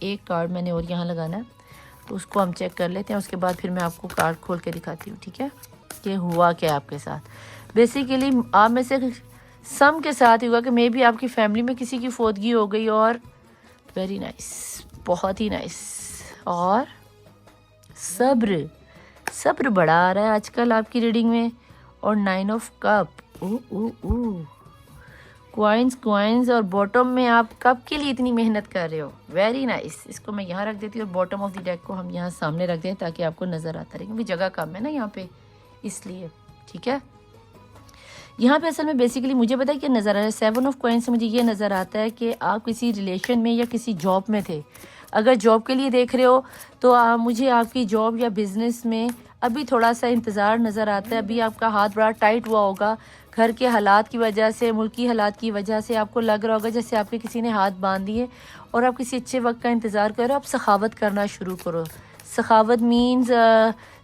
ایک کارڈ میں نے اور یہاں لگانا ہے، تو اس کو ہم چیک کر لیتے ہیں، اس کے بعد پھر میں آپ کو کارڈ کھول کے دکھاتی ہوں، ٹھیک ہے، کہ ہوا کیا آپ کے ساتھ۔ بیسیکلی آپ میں سے سم کے ساتھ ہوا کہ مے بی آپ کی فیملی میں کسی کی فوتگی ہو گئی، اور ویری نائس، بہت ہی نائس، اور صبر بڑا آ رہا ہے آج کل آپ کی ریڈنگ میں، اور 9 آف کپ، کوائنز، اور باٹم میں آپ کب کے لیے اتنی محنت کر رہے ہو، ویری نائس۔ اس کو میں یہاں رکھ دیتی ہوں، اور باٹم آف دی ڈیک کو ہم یہاں سامنے رکھ دیں تاکہ آپ کو نظر آتا رہے، کیونکہ جگہ کم ہے نا یہاں پہ، اس لیے، ٹھیک ہے۔ یہاں پہ اصل میں بیسیکلی مجھے پتا ہے کہ نظر آ رہا ہے 7 آف کوائنز سے مجھے یہ نظر آتا ہے کہ آپ کسی ریلیشن میں یا کسی جاب میں تھے۔ اگر جاب کے لیے دیکھ رہے ہو تو مجھے آپ کی جاب یا بزنس میں ابھی تھوڑا سا انتظار نظر آتا ہے، ابھی آپ کا ہاتھ بڑا ٹائٹ ہوا ہوگا، گھر کے حالات کی وجہ سے، ملکی حالات کی وجہ سے آپ کو لگ رہا ہوگا جیسے آپ کے کسی نے ہاتھ باندھ دیے، اور آپ کسی اچھے وقت کا انتظار کرو، آپ سخاوت کرنا شروع کرو۔ سخاوت مینز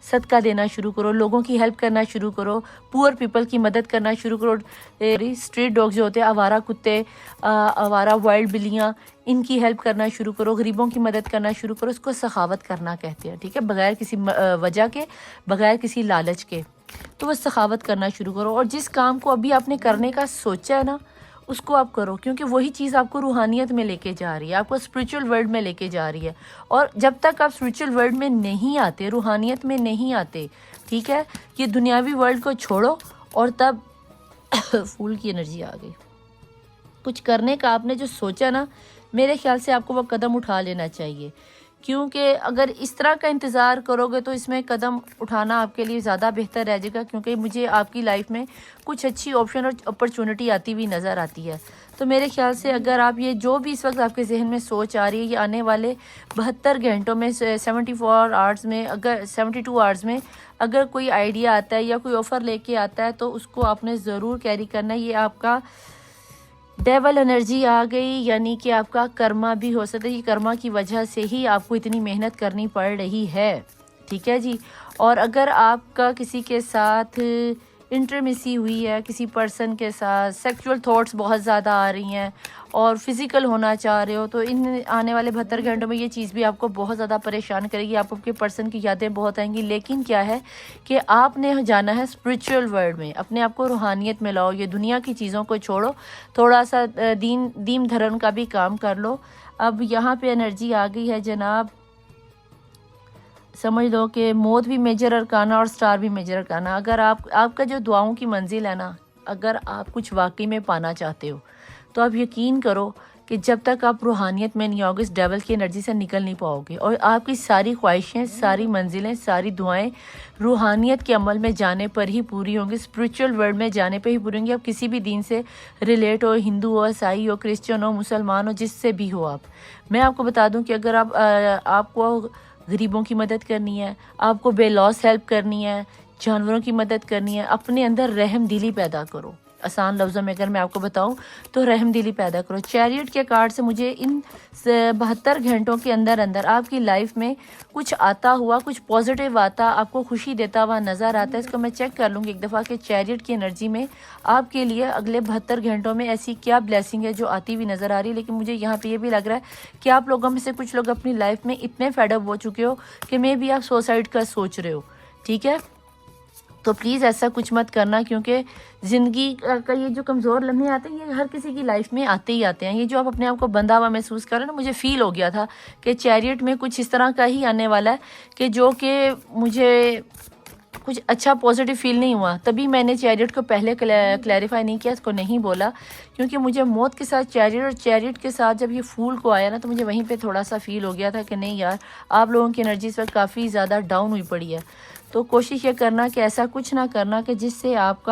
صدقہ دینا شروع کرو، لوگوں کی ہیلپ کرنا شروع کرو، پور پیپل کی مدد کرنا شروع کرو، اسٹریٹ ڈاگ جو ہوتے ہیں، آوارہ کتے، آوارہ وائلڈ بلیاں، ان کی ہیلپ کرنا شروع کرو، غریبوں کی مدد کرنا شروع کرو، اس کو سخاوت کرنا کہتے ہیں، ٹھیک ہے، بغیر کسی وجہ کے، بغیر کسی لالچ کے، تو وہ سخاوت کرنا شروع کرو۔ اور جس کام کو ابھی آپ نے کرنے کا سوچا ہے نا، اس کو آپ کرو، کیونکہ وہی چیز آپ کو روحانیت میں لے کے جا رہی ہے، آپ کو اسپریچول ورلڈ میں لے کے جا رہی ہے، اور جب تک آپ اسپریچول ورلڈ میں نہیں آتے، روحانیت میں نہیں آتے، ٹھیک ہے، یہ دنیاوی ورلڈ کو چھوڑو، اور تب پھول کی انرجی آ گئی، کچھ کرنے کا آپ نے جو سوچا نا، میرے خیال سے آپ کو وہ قدم اٹھا لینا چاہیے، کیونکہ اگر اس طرح کا انتظار کرو گے تو اس میں قدم اٹھانا آپ کے لیے زیادہ بہتر رہ جائے گا، کیونکہ مجھے آپ کی لائف میں کچھ اچھی آپشن اور اپرچونٹی آتی ہوئی نظر آتی ہے۔ تو میرے خیال سے اگر آپ یہ جو بھی اس وقت آپ کے ذہن میں سوچ آ رہی ہے، یہ آنے والے 72 گھنٹوں میں، 74 آورز میں، اگر 72 آورز میں اگر کوئی آئیڈیا آتا ہے یا کوئی آفر لے کے آتا ہے تو اس کو آپ نے ضرور کیری کرنا ہے۔ یہ آپ کا ڈیول انرجی آ گئی، یعنی کہ آپ کا کرما بھی ہو سکتا ہے، یہ کرما کی وجہ سے ہی آپ کو اتنی محنت کرنی پڑ رہی ہے، ٹھیک ہے جی۔ اور اگر آپ کا کسی کے ساتھ انٹرمیسی ہوئی ہے، کسی پرسن کے ساتھ سیکچول تھاٹس بہت زیادہ آ رہی ہیں اور فزیکل ہونا چاہ رہے ہو، تو ان آنے والے 72 گھنٹوں میں یہ چیز بھی آپ کو بہت زیادہ پریشان کرے گی، آپ کے پرسن کی یادیں بہت آئیں گی، لیکن کیا ہے کہ آپ نے جانا ہے اسپریچول ورلڈ میں، اپنے آپ کو روحانیت میں لاؤ، یہ دنیا کی چیزوں کو چھوڑو، تھوڑا سا دین دھرم کا بھی کام کر لو۔ اب یہاں پہ انرجی آ گئی ہے جناب، سمجھ لو کہ موت بھی میجر ارکانہ اور سٹار بھی میجر ارکانہ۔ اگر آپ کا جو دعاؤں کی منزل ہے نا، اگر آپ کچھ واقعی میں پانا چاہتے ہو تو آپ یقین کرو کہ جب تک آپ روحانیت میں نہیں آؤ گے، اس ڈیول کی انرجی سے نکل نہیں پاؤ گے، اور آپ کی ساری خواہشیں، ساری منزلیں، ساری دعائیں روحانیت کے عمل میں جانے پر ہی پوری ہوں گی، اسپریچول ورلڈ میں جانے پہ ہی پوری ہوں گی۔ آپ کسی بھی دین سے ریلیٹ ہو، ہندو ہو، عیسائی ہو، کرسچن ہو، مسلمان ہو، جس سے بھی ہو آپ، میں آپ کو بتا دوں کہ اگر آپ کو غریبوں کی مدد کرنی ہے، آپ کو بے لوس ہیلپ کرنی ہے، جانوروں کی مدد کرنی ہے، اپنے اندر رحم دلی پیدا کرو۔ آسان لفظوں میں اگر میں آپ کو بتاؤں تو رحم دلی پیدا کرو۔ چیریٹ کے کارڈ سے مجھے ان 72 گھنٹوں کے اندر آپ کی لائف میں کچھ آتا ہوا، کچھ پازیٹیو آتا، آپ کو خوشی دیتا ہوا نظر آتا ہے۔ اس کو میں چیک کر لوں گی ایک دفعہ کہ چیریٹ کی انرجی میں آپ کے لیے اگلے 72 گھنٹوں میں ایسی کیا بلیسنگ ہے جو آتی ہوئی نظر آ رہی ہے۔ لیکن مجھے یہاں پہ یہ بھی لگ رہا ہے کہ آپ لوگوں میں سے کچھ لوگ اپنی لائف میں اتنے فیڈ اپ ہو چکے ہو کہ میں بھی آپ سوسائڈ کا سوچ رہے ہو، ٹھیک ہے، تو پلیز ایسا کچھ مت کرنا، کیونکہ زندگی کا یہ جو کمزور لمحے آتے ہیں یہ ہر کسی کی لائف میں آتے ہی آتے ہیں۔ یہ جو آپ اپنے آپ کو بندھا ہوا محسوس کر رہے ہیں نا، مجھے فیل ہو گیا تھا کہ چیریٹ میں کچھ اس طرح کا ہی آنے والا ہے کہ جو کہ مجھے کچھ اچھا پازیٹیو فیل نہیں ہوا، تبھی میں نے چیریٹ کو پہلے کلیریفائی نہیں کیا، اس کو نہیں بولا، کیونکہ مجھے موت کے ساتھ چیریٹ اور چیریٹ کے ساتھ جب یہ پھول کو آیا نا تو مجھے وہیں پہ تھوڑا سا فیل ہو گیا تھا کہ نہیں یار، آپ لوگوں کی انرجی اس وقت کافی زیادہ ڈاؤن ہوئی پڑی ہے۔ تو کوشش یہ کرنا کہ ایسا کچھ نہ کرنا کہ جس سے آپ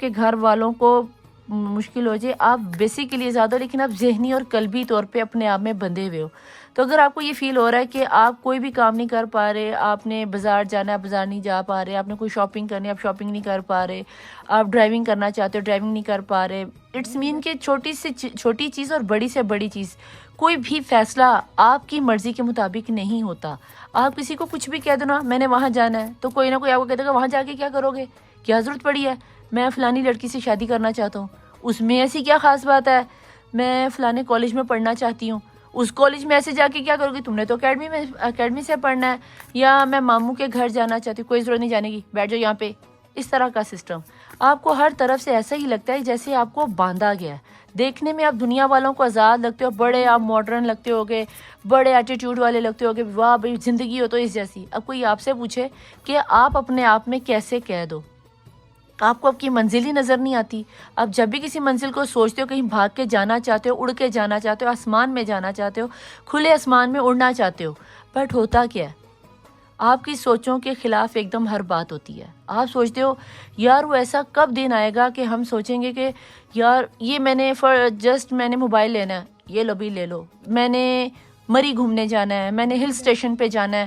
کے گھر والوں کو مشکل ہو جائے۔ آپ بیسیکلی زیادہ، لیکن آپ ذہنی اور قلبی طور پہ اپنے آپ میں بندھے ہوئے ہو۔ تو اگر آپ کو یہ فیل ہو رہا ہے کہ آپ کوئی بھی کام نہیں کر پا رہے، آپ نے بازار جانا ہے، بازار نہیں جا پا رہے، آپ نے کوئی شاپنگ کرنی ہے، آپ شاپنگ نہیں کر پا رہے، آپ ڈرائیونگ کرنا چاہتے ہو، ڈرائیونگ نہیں کر پا رہے، اٹس مین کہ چھوٹی سے چھوٹی چیز اور بڑی سے بڑی چیز، کوئی بھی فیصلہ آپ کی مرضی کے مطابق نہیں ہوتا۔ آپ کسی کو کچھ بھی کہہ دو نا، میں نے وہاں جانا ہے، تو کوئی نہ کوئی آپ کو کہہ دے گا وہاں جا کے کیا کرو گے، کیا ضرورت پڑی ہے، میں فلانی لڑکی سے شادی کرنا چاہتا ہوں، اس میں ایسی کیا خاص بات ہے، میں فلانے کالج میں پڑھنا چاہتی ہوں، اس کالج میں ایسے جا کے کیا کرو گی؟ تم نے تو اکیڈمی سے پڑھنا ہے، یا میں ماموں کے گھر جانا چاہتی ہوں، کوئی ضرورت نہیں جانے کی، بیٹھ جاؤ یہاں پہ. اس طرح کا سسٹم آپ کو ہر طرف سے ایسا ہی لگتا ہے جیسے آپ کو باندھا گیا ہے. دیکھنے میں آپ دنیا والوں کو آزاد لگتے ہو، بڑے آپ ماڈرن لگتے ہوگے، بڑے ایٹیٹیوڈ والے لگتے ہوگے، واہ بھائی زندگی ہو تو اس جیسی. اب کوئی آپ سے پوچھے کہ آپ اپنے آپ میں کیسے قید ہو، آپ کو آپ کی منزل ہی نظر نہیں آتی. آپ جب بھی کسی منزل کو سوچتے ہو، کہیں بھاگ کے جانا چاہتے ہو، اڑ کے جانا چاہتے ہو، آسمان میں جانا چاہتے ہو، کھلے آسمان میں اڑنا چاہتے ہو، بٹ ہوتا کیا ہے؟ آپ کی سوچوں کے خلاف ایک دم ہر بات ہوتی ہے. آپ سوچتے ہو یار وہ ایسا کب دن آئے گا کہ ہم سوچیں گے کہ یار یہ میں نے موبائل لینا ہے، یہ لو بھی لے لو، میں نے مری گھومنے جانا ہے، میں نے ہل اسٹیشن پہ جانا ہے،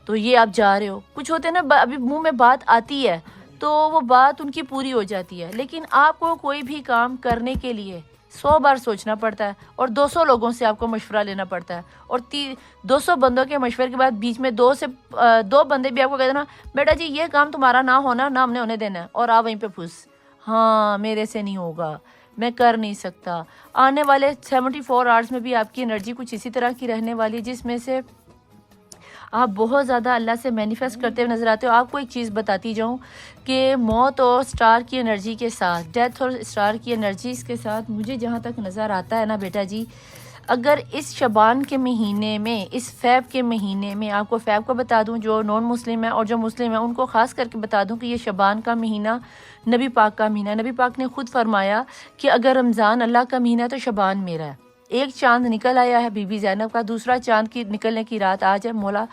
تو یہ آپ جا رہے ہو. کچھ ہوتے ہیں نا ابھی منہ میں بات آتی ہے تو وہ بات ان کی پوری ہو جاتی ہے، لیکن آپ کو کوئی بھی کام کرنے کے لیے 100 بار سوچنا پڑتا ہے، اور 200 لوگوں سے آپ کو مشورہ لینا پڑتا ہے، اور 200 بندوں کے مشورے کے بعد بیچ میں دو بندے بھی آپ کو کہتے ہیں نا بیٹا جی یہ کام تمہارا نہ ہونا، نہ ہم نے ہونے دینا ہے، اور آپ وہیں پہ پھنس، ہاں میرے سے نہیں ہوگا، میں کر نہیں سکتا. آنے والے 74 آورز میں بھی آپ کی انرجی کچھ اسی طرح کی رہنے والی ہے، جس میں سے آپ بہت زیادہ اللہ سے مینیفیسٹ کرتے ہوئے نظر آتے ہو. آپ کو ایک چیز بتاتی جاؤں کہ موت اور سٹار کی انرجی کے ساتھ، ڈیتھ اور سٹار کی انرجیز کے ساتھ مجھے جہاں تک نظر آتا ہے نا بیٹا جی، اگر اس شبان کے مہینے میں، اس فیب کے مہینے میں، آپ کو فیب کو بتا دوں، جو نان مسلم ہے اور جو مسلم ہے ان کو خاص کر کے بتا دوں کہ یہ شبان کا مہینہ نبی پاک کا مہینہ ہے. نبی پاک نے خود فرمایا کہ اگر رمضان اللہ کا مہینہ ہے تو شبان میرا ہے. ایک چاند نکل آیا ہے بی بی زینب کا، دوسرا چاند کی نکلنے کی رات آج ہے مولا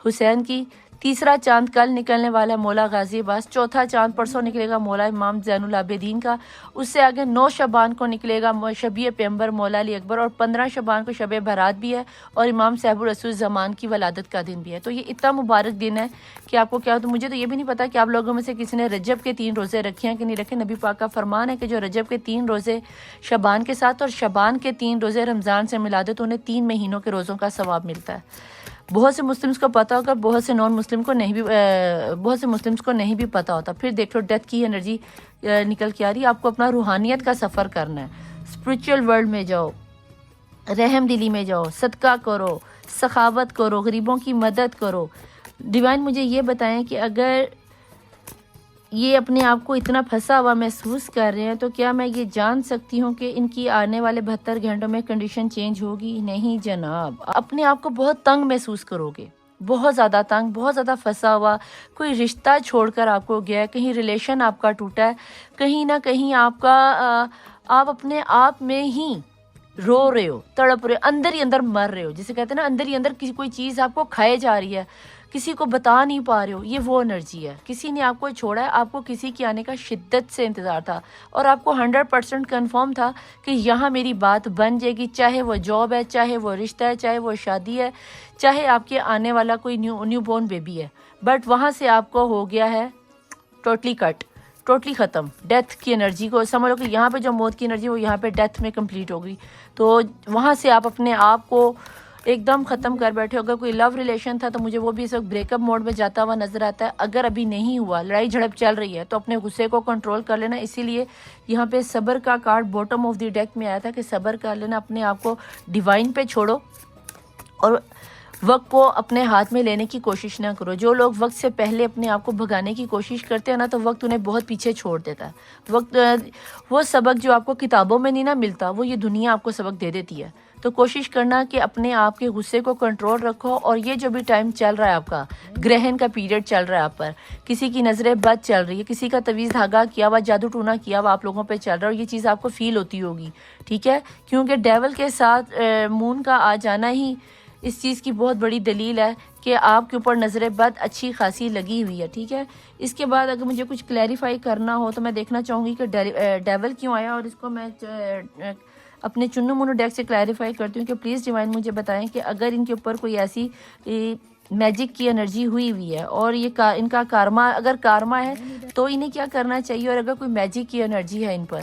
حسین کی، تیسرا چاند کل نکلنے والا مولا غازی عباس، چوتھا چاند پرسوں نکلے گا مولا امام زین العابدین کا، اس سے آگے 9 شبان کو نکلے گا شبیہ پیمبر مولا علی اکبر، اور 15 شبان کو شب برات بھی ہے، اور امام صاحب الرسول زمان کی ولادت کا دن بھی ہے. تو یہ اتنا مبارک دن ہے کہ آپ کو کیا تو مجھے تو یہ بھی نہیں پتا کہ آپ لوگوں میں سے کسی نے رجب کے 3 روزے رکھے ہیں کہ نہیں رکھے. نبی پاک کا فرمان ہے کہ جو رجب کے 3 روزے شبان کے ساتھ اور شبان کے 3 روزے رمضان سے ملا دے تو انہیں 3 مہینوں کے روزوں کا ثواب ملتا ہے. بہت سے مسلمز کو پتہ ہوگا، بہت سے نان مسلم کو نہیں بھی بہت سے مسلمز کو نہیں بھی پتہ ہوتا. پھر دیکھ لو ڈیتھ کی انرجی نکل کے آ رہی ہے. آپ کو اپنا روحانیت کا سفر کرنا ہے، اسپرچل ورلڈ میں جاؤ، رحم دلی میں جاؤ، صدقہ کرو، سخاوت کرو، غریبوں کی مدد کرو. ڈیوائن مجھے یہ بتائیں کہ اگر یہ اپنے آپ کو اتنا پھنسا ہوا محسوس کر رہے ہیں تو کیا میں یہ جان سکتی ہوں کہ ان کی آنے والے 72 گھنٹوں میں کنڈیشن چینج ہوگی؟ نہیں جناب، اپنے آپ کو بہت تنگ محسوس کرو گے، بہت زیادہ تنگ، بہت زیادہ پھنسا ہوا. کوئی رشتہ چھوڑ کر آپ کو گیا ہے، کہیں ریلیشن آپ کا ٹوٹا ہے، کہیں نہ کہیں آپ اپنے آپ میں ہی رو رہے ہو، تڑپ رہے ہو، اندر ہی اندر مر رہے ہو، جسے کہتے ہیں نا اندر ہی اندر کوئی چیز آپ کو کھائے جا رہی ہے، کسی کو بتا نہیں پا رہے ہو. یہ وہ انرجی ہے، کسی نے آپ کو چھوڑا ہے، آپ کو کسی کے آنے کا شدت سے انتظار تھا، اور آپ کو 100% کنفرم تھا کہ یہاں میری بات بن جائے گی، چاہے وہ جاب ہے، چاہے وہ رشتہ ہے، چاہے وہ شادی ہے، چاہے آپ کے آنے والا کوئی نیو بورن بیبی ہے. بٹ وہاں سے آپ کو ہو گیا ہے ٹوٹلی کٹ، ٹوٹلی ختم. ڈیتھ کی انرجی کو سمجھ لو کہ یہاں پہ جو موت کی انرجی وہ یہاں پہ ڈیتھ میں کمپلیٹ ہو گئی. تو وہاں سے آپ اپنے آپ کو ایک دم ختم کر بیٹھے. اگر کوئی لو ریلیشن تھا تو مجھے وہ بھی اس وقت بریک اپ موڈ میں جاتا ہوا نظر آتا ہے. اگر ابھی نہیں ہوا، لڑائی جھڑپ چل رہی ہے، تو اپنے غصے کو کنٹرول کر لینا. اسی لیے یہاں پہ صبر کا card bottom of the deck میں آیا تھا کہ صبر کر لینا، اپنے آپ کو ڈیوائن پہ چھوڑو اور وقت کو اپنے ہاتھ میں لینے کی کوشش نہ کرو. جو لوگ وقت سے پہلے اپنے آپ کو بھگانے کی کوشش کرتے ہیں نا تو وقت انہیں بہت پیچھے چھوڑ دیتا ہے. وقت وہ سبق جو آپ کو کتابوں میں نہیں نہ ملتا، وہ یہ دنیا آپ کو سبق دے دیتی ہے. تو کوشش کرنا کہ اپنے آپ کے غصے کو کنٹرول رکھو. اور یہ جو بھی ٹائم چل رہا ہے آپ کا گرہن کا پیریڈ چل رہا ہے آپ پر، کسی کی نظریں بد چل رہی ہے، کسی کا تویز دھاگا کیا ہوا، جادو ٹونا کیا ہوا آپ لوگوں پہ چل رہا ہے، اور یہ چیز آپ کو فیل ہوتی ہوگی، ٹھیک ہے؟ کیونکہ ڈیول کے ساتھ مون کا آ جانا ہی اس چیز کی بہت بڑی دلیل ہے کہ آپ کے اوپر نظر بد اچھی خاصی لگی ہوئی ہے، ٹھیک ہے؟ اس کے بعد اگر مجھے کچھ کلیریفائی کرنا ہو تو میں دیکھنا چاہوں گی کہ ڈیول کیوں آیا، اور اس کو میں اپنے چنو منو ڈیک سے کلیریفائی کرتی ہوں کہ پلیز ڈیوائن مجھے بتائیں کہ اگر ان کے اوپر کوئی ایسی میجک کی انرجی ہوئی ہے اور یہ ان کا کارما، اگر کارما ہے تو انہیں کیا کرنا چاہیے، اور اگر کوئی میجک کی انرجی ہے ان پر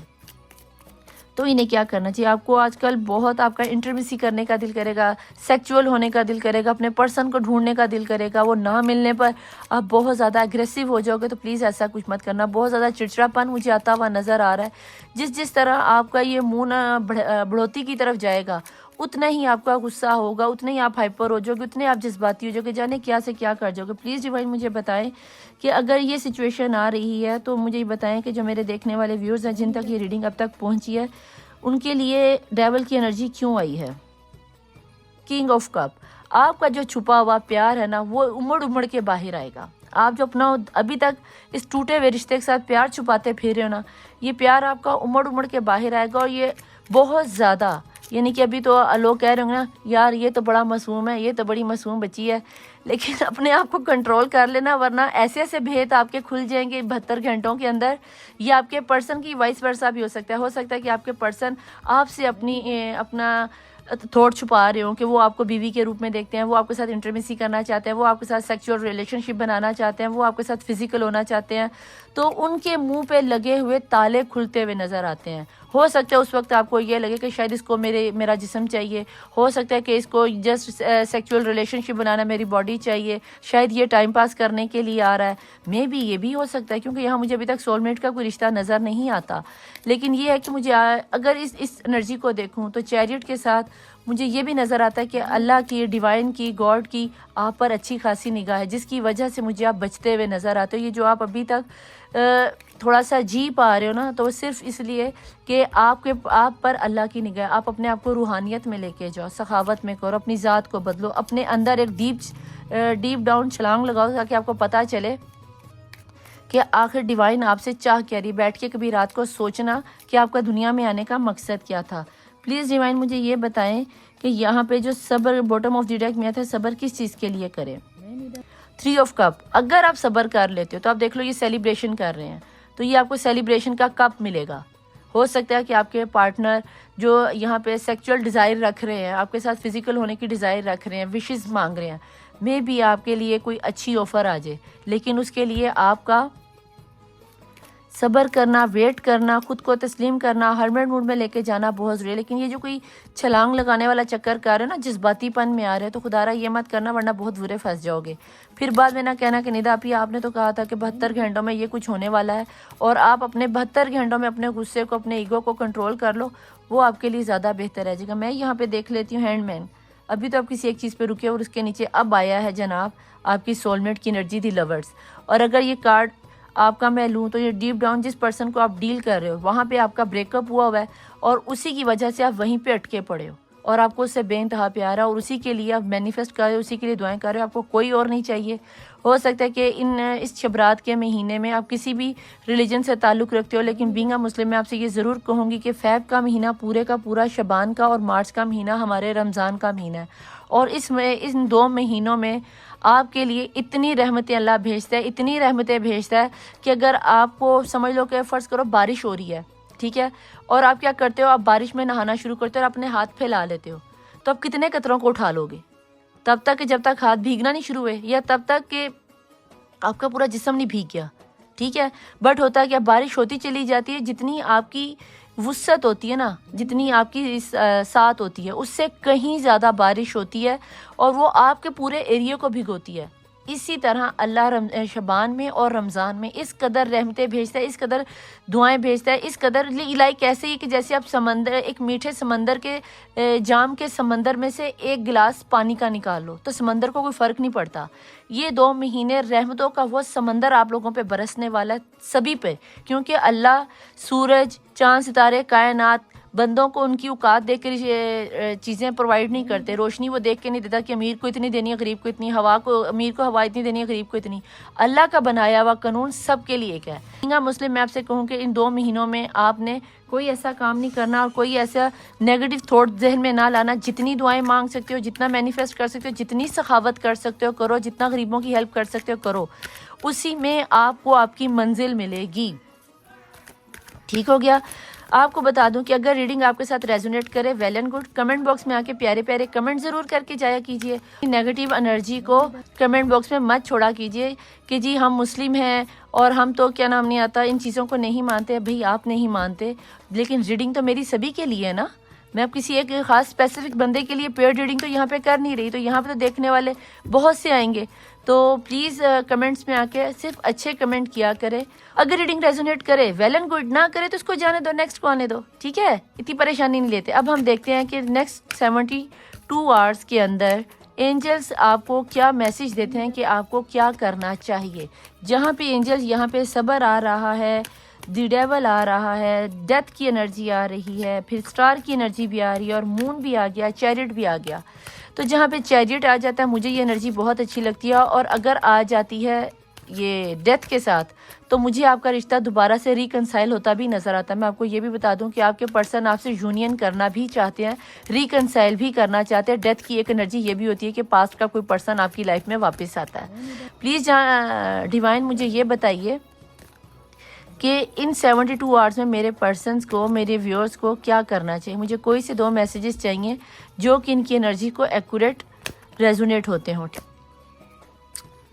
تو انہیں کیا کرنا چاہیے. آپ کو آج کل بہت آپ کا انٹرمیسی کرنے کا دل کرے گا، سیکچول ہونے کا دل کرے گا، اپنے پرسن کو ڈھونڈنے کا دل کرے گا، وہ نہ ملنے پر آپ بہت زیادہ اگریسو ہو جاؤ گے. تو پلیز ایسا کچھ مت کرنا. بہت زیادہ چڑچڑاپن مجھے آتا ہوا نظر آ رہا ہے. جس طرح آپ کا یہ منہ بڑھوتی کی طرف جائے گا، اتنا ہی آپ کا غصہ ہوگا، اتنا ہی آپ ہائپر ہو جاؤ گے، اتنے آپ جذباتی ہو جاؤ گے، جانے کیا سے کیا کر جاؤ گے۔ پلیز ڈیوائن مجھے بتائیں کہ اگر یہ سچویشن آ رہی ہے تو مجھے یہ بتائیں کہ جو میرے دیکھنے والے ویورز ہیں جن تک یہ ریڈنگ اب تک پہنچی ہے ان کے لیے ڈیول کی انرجی کیوں آئی ہے۔ کنگ آف کپ، آپ کا جو چھپا ہوا پیار ہے نا وہ امڑ امڑ کے باہر آئے گا۔ آپ جو اپنا ابھی تک اس ٹوٹے ہوئے رشتے کے ساتھ پیار چھپاتے پھر رہے ہو نا، یہ پیار آپ کا امڑ امڑ کے باہر آئے گا، اور یہ بہت زیادہ، یعنی کہ ابھی تو لوگ کہہ رہے ہوں گے نا یار یہ تو بڑا معصوم ہے، یہ تو بڑی معصوم بچی ہے، لیکن اپنے آپ کو کنٹرول کر لینا، ورنہ ایسے ایسے بھید آپ کے کھل جائیں گے 72 گھنٹوں کے اندر۔ یہ آپ کے پرسن کی وائس ورسا بھی ہو سکتا ہے کہ آپ کے پرسن آپ سے اپنا تھوٹ چھپا رہے ہوں کہ وہ آپ کو بیوی کے روپ میں دیکھتے ہیں، وہ آپ کے ساتھ انٹرمیسی کرنا چاہتے ہیں، وہ آپ کے ساتھ سیکچول ریلیشن شپ بنانا چاہتے ہیں، وہ آپ کے ساتھ فزیکل ہونا چاہتے ہیں، تو ان کے منہ پہ لگے ہوئے تالے کھلتے ہوئے نظر آتے ہیں۔ ہو سکتا ہے اس وقت آپ کو یہ لگے کہ شاید اس کو میرا جسم چاہیے، ہو سکتا ہے کہ اس کو جسٹ سیکچول ریلیشن شپ بنانا میری باڈی چاہیے، شاید یہ ٹائم پاس کرنے کے لیے آ رہا ہے، مے بی یہ بھی ہو سکتا ہے کیونکہ یہاں مجھے ابھی تک سول میٹ کا کوئی رشتہ نظر نہیں آتا۔ لیکن یہ ہے کہ مجھے اگر اس انرجی کو دیکھوں تو چیریٹ کے ساتھ مجھے یہ بھی نظر آتا ہے کہ اللہ کی، ڈیوائن کی، گاڈ کی آپ پر اچھی خاصی نگاہ ہے، جس کی وجہ سے مجھے آپ بچتے ہوئے نظر آتے ہو۔ یہ جو آپ ابھی تک تھوڑا سا جی پا رہے ہو نا، تو صرف اس لیے کہ آپ پر اللہ کی نگاہ، آپ اپنے آپ کو روحانیت میں لے کے جاؤ، سخاوت میں کرو، اپنی ذات کو بدلو، اپنے اندر ایک ڈیپ ڈاؤن چھلانگ لگاؤ تاکہ آپ کو پتہ چلے کہ آخر ڈیوائن آپ سے چاہ کیا رہی۔ بیٹھ کے کبھی رات کو سوچنا کہ آپ کا دنیا میں آنے کا مقصد کیا تھا۔ پلیز ڈیوائن مجھے یہ بتائیں کہ یہاں پہ جو صبر باٹم آف دی ڈیک میں آتا ہے، صبر کس چیز کے لیے کریں؟ 3 آف کپ، اگر آپ صبر کر لیتے ہو تو آپ دیکھ لو یہ سیلیبریشن کر رہے ہیں، تو یہ آپ کو سیلیبریشن کا کپ ملے گا۔ ہو سکتا ہے کہ آپ کے پارٹنر جو یہاں پہ سیکچول ڈیزائر رکھ رہے ہیں، آپ کے ساتھ فزیکل ہونے کی ڈیزائر رکھ رہے ہیں، وشز مانگ رہے ہیں، مے بی آپ کے لیے کوئی اچھی آفر آ جائے، لیکن اس کے لیے آپ کا صبر کرنا، ویٹ کرنا، خود کو تسلیم کرنا، ہرمٹ موڈ میں لے کے جانا بہت ضروری ہے۔ لیکن یہ جو کوئی چھلانگ لگانے والا چکر کر رہے ہو نا، جذباتی پن میں آ رہے ہیں، تو خدا رہا یہ مت کرنا ورنہ بہت برے پھنس جاؤ گے۔ پھر بعد میں نہ کہنا کہ ندا اپی آپ نے تو کہا تھا کہ 72 گھنٹوں میں یہ کچھ ہونے والا ہے، اور آپ اپنے 72 گھنٹوں میں اپنے غصے کو، اپنے ایگو کو کنٹرول کر لو، وہ آپ کے لیے زیادہ بہتر رہ جائے گا۔ میں یہاں پہ دیکھ لیتی ہوں ہینڈ مین، ابھی تو آپ کسی ایک چیز پہ رکے اور اس کے نیچے اب آیا ہے جناب آپ کی سول میٹ کی انرجی، دی لورز۔ اور اگر یہ کارڈ آپ کا میں لوں تو یہ ڈیپ ڈاؤن جس پرسن کو آپ ڈیل کر رہے ہو وہاں پہ آپ کا بریک اپ ہوا ہے، اور اسی کی وجہ سے آپ وہیں پہ اٹکے پڑے ہو، اور آپ کو اس سے بے انتہا پیار ہے، اور اسی کے لیے آپ مینیفیسٹ کر رہے ہو، اسی کے لیے دعائیں کر رہے ہو، آپ کو کوئی اور نہیں چاہیے۔ ہو سکتا ہے کہ اس شبرات کے مہینے میں آپ کسی بھی ریلیجن سے تعلق رکھتے ہو، لیکن بینگ اے مسلم میں آپ سے یہ ضرور کہوں گی کہ فیب کا مہینہ پورے کا پورا شبان کا، اور مارچ کا مہینہ ہمارے رمضان کا مہینہ ہے، اور ان 2 مہینوں میں آپ کے لیے اتنی رحمتیں اللہ بھیجتا ہے، اتنی رحمتیں بھیجتا ہے کہ اگر آپ کو سمجھ لو کہ فرض کرو بارش ہو رہی ہے، ٹھیک ہے، اور آپ کیا کرتے ہو، آپ بارش میں نہانا شروع کرتے ہو اور اپنے ہاتھ پھیلا لیتے ہو، تو آپ کتنے قطروں کو اٹھا لو گے؟ تب تک کہ جب تک ہاتھ بھیگنا نہیں شروع ہوئے، یا تب تک کہ آپ کا پورا جسم نہیں بھیگ گیا، ٹھیک ہے۔ بٹ ہوتا ہے کہ بارش ہوتی چلی جاتی ہے، جتنی آپ کی وسعت ہوتی ہے نا، جتنی آپ کی ساتھ ہوتی ہے، اس سے کہیں زیادہ بارش ہوتی ہے، اور وہ آپ کے پورے ایریے کو بھگوتی ہے۔ اسی طرح اللہ شبان میں اور رمضان میں اس قدر رحمتیں بھیجتا ہے، اس قدر دعائیں بھیجتا ہے، اس قدر لائک ایسے ہی کہ جیسے آپ ایک میٹھے سمندر کے جام کے سمندر میں سے ایک گلاس پانی کا نکال لو تو سمندر کو کوئی فرق نہیں پڑتا۔ یہ 2 مہینے رحمتوں کا وہ سمندر آپ لوگوں پہ برسنے والا ہے، سبھی پہ، کیونکہ اللہ سورج، چاند، ستارے، کائنات بندوں کو ان کی اوقات دیکھ کر چیزیں پرووائڈ نہیں کرتے۔ روشنی وہ دیکھ کے نہیں دیتا کہ امیر کو اتنی دینی ہے، غریب کو اتنی، ہوا کو امیر کو ہوا اتنی دینی ہے، غریب کو اتنی۔ اللہ کا بنایا ہوا قانون سب کے لیے ایک ہے۔ مسلم میں آپ سے کہوں کہ ان 2 مہینوں میں آپ نے کوئی ایسا کام نہیں کرنا، اور کوئی ایسا نیگیٹو تھاٹ ذہن میں نہ لانا۔ جتنی دعائیں مانگ سکتے ہو، جتنا مینیفیسٹ کر سکتے ہو، جتنی سخاوت کر سکتے ہو کرو، جتنا غریبوں کی ہیلپ کر سکتے ہو کرو، اسی میں آپ کو آپ کی منزل ملے گی۔ ٹھیک ہو گیا؟ آپ کو بتا دوں کہ اگر ریڈنگ آپ کے ساتھ ریزونیٹ کرے، well and good, comment box میں آ کے پیارے پیارے کمنٹ ضرور کر کے جایا کیجئے۔ نیگیٹیو انرجی کو کمنٹ باکس میں مت چھوڑا کیجئے کہ جی ہم مسلم ہیں اور ہم تو کیا نام نہیں آتا ان چیزوں کو نہیں مانتے۔ بھئی آپ نہیں مانتے، لیکن ریڈنگ تو میری سبھی کے لیے ہے نا، میں اب کسی ایک خاص اسپیسیفک بندے کے لیے پیڈ ریڈنگ تو یہاں پہ کر نہیں رہی، تو یہاں پہ تو دیکھنے والے بہت سے آئیں گے، تو پلیز کمنٹس میں آ کے صرف اچھے کمنٹ کیا کرے. اگر ریڈنگ ریزونیٹ کرے ویل اینڈ گڈ، نہ کرے تو اس کو جانے دو، نیکسٹ کو آنے دو، ٹھیک ہے؟ اتنی پریشانی نہیں لیتے. اب ہم دیکھتے ہیں کہ نیکسٹ 72 آورس کے اندر اینجلس آپ کو کیا میسج دیتے ہیں کہ آپ کو کیا کرنا چاہیے. جہاں پہ اینجلس، یہاں پہ صبر آ رہا ہے، دی ڈیول آ رہا ہے، ڈیتھ کی انرجی آ رہی ہے، پھر اسٹار کی انرجی بھی آ رہی ہے، اور مون بھی آ گیا، چیریٹ بھی آ گیا. تو جہاں پہ چیریٹ آ جاتا ہے مجھے یہ انرجی بہت اچھی لگتی ہے، اور اگر آ جاتی ہے یہ ڈیتھ کے ساتھ تو مجھے آپ کا رشتہ دوبارہ سے ریکنسائل ہوتا بھی نظر آتا ہے. میں آپ کو یہ بھی بتا دوں کہ آپ کے پرسن آپ سے یونین کرنا بھی چاہتے ہیں، ریکنسائل بھی کرنا چاہتے ہیں. ڈیتھ کی ایک انرجی یہ بھی ہوتی ہے کہ پاسٹ کا کوئی پرسن آپ کی لائف میں واپس آتا ہے. پلیز ڈیوائن مجھے یہ بتائیے کہ ان 72 آورس میں میرے پرسنس کو، میرے ویورز کو کیا کرنا چاہیے. مجھے کوئی سے 2 میسیجز چاہیے جو کہ ان کی انرجی کو ایکوریٹ ریزونیٹ ہوتے ہوں.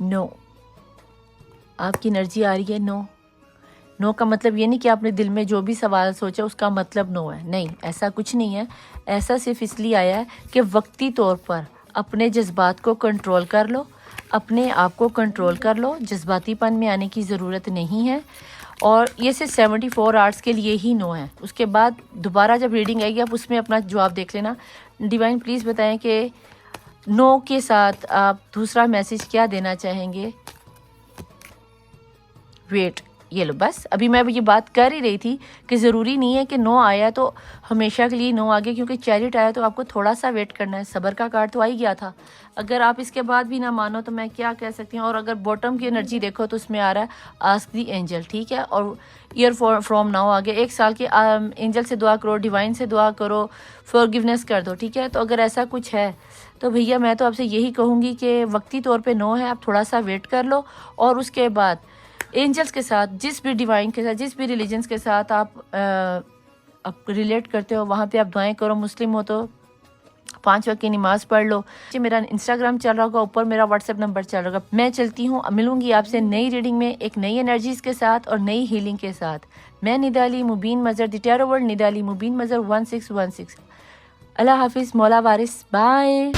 نو، آپ کی انرجی آ رہی ہے نو. نو کا مطلب یہ نہیں کہ آپ نے دل میں جو بھی سوال سوچا اس کا مطلب نو ہے، نہیں، ایسا کچھ نہیں ہے. ایسا صرف اس لیے آیا ہے کہ وقتی طور پر اپنے جذبات کو کنٹرول کر لو، اپنے آپ کو کنٹرول کر لو. جذباتی پن میں آنے کی ضرورت نہیں ہے، اور یہ صرف 74 آورس کے لیے ہی نو ہے. اس کے بعد دوبارہ جب ریڈنگ آئے گی آپ اس میں اپنا جواب دیکھ لینا. ڈیوائن پلیز بتائیں کہ نو کے ساتھ آپ دوسرا میسج کیا دینا چاہیں گے. ویٹ، یہ لو، بس ابھی میں یہ بات کر ہی رہی تھی کہ ضروری نہیں ہے کہ نو آیا تو ہمیشہ کے لیے نو آگے، کیونکہ چیریٹ آیا تو آپ کو تھوڑا سا ویٹ کرنا ہے. صبر کا کارڈ تو آ ہی گیا تھا. اگر آپ اس کے بعد بھی نہ مانو تو میں کیا کہہ سکتی ہوں. اور اگر باٹم کی انرجی دیکھو تو اس میں آ رہا ہے آسک دی اینجل، ٹھیک ہے، اور ایئر فرام ناؤ آگے 1 سال کے اینجل سے دعا کرو، ڈیوائن سے دعا کرو، فورگیونیس کر دو، ٹھیک ہے. تو اگر ایسا کچھ ہے تو بھیا میں تو آپ سے یہی کہوں گی کہ وقتی طور پہ نو ہے، آپ تھوڑا سا ویٹ کر لو. اور اس کے بعد اینجلس کے ساتھ، جس بھی ڈیوائن کے ساتھ، جس بھی ریلیجنس کے ساتھ آپ ریلیٹ کرتے ہو وہاں پہ آپ دعائیں کرو. مسلم ہو تو 5 وقت کی نماز پڑھ لو. میرا انسٹاگرام چل رہا ہوگا، اوپر میرا واٹس ایپ نمبر چل رہا ہوگا. میں چلتی ہوں، ملوں گی آپ سے نئی ریڈنگ میں ایک نئی انرجیز کے ساتھ اور نئی ہیلنگ کے ساتھ. میں ندالی مبین مظہر، دی ٹیرو ورلڈ ندالی مبین مظہر 1616. اللہ حافظ، مولا وارث، بائے.